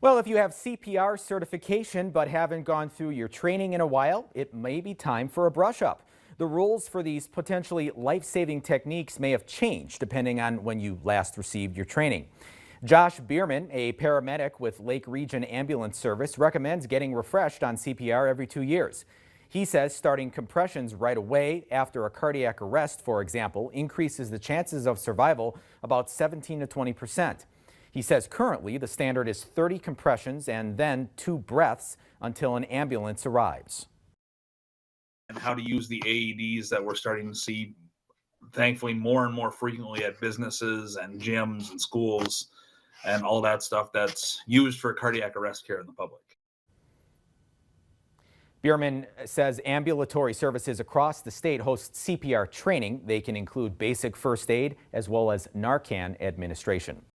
Well, if you have CPR certification but haven't gone through your training in a while, it may be time for a brush up. The rules for these potentially life-saving techniques may have changed depending on when you last received your training. Josh Bierman, a paramedic with Lake Region Ambulance Service, recommends getting refreshed on CPR every 2 years. He says starting compressions right away after a cardiac arrest, for example, increases the chances of survival about 17 to 20%. He says currently the standard is 30 compressions and then 2 breaths until an ambulance arrives. And how to use the AEDs that we're starting to see, thankfully, more and more frequently at businesses and gyms and schools and all that stuff that's used for cardiac arrest care in the public. Bierman says ambulatory services across the state host CPR training. They can include basic first aid as well as Narcan administration.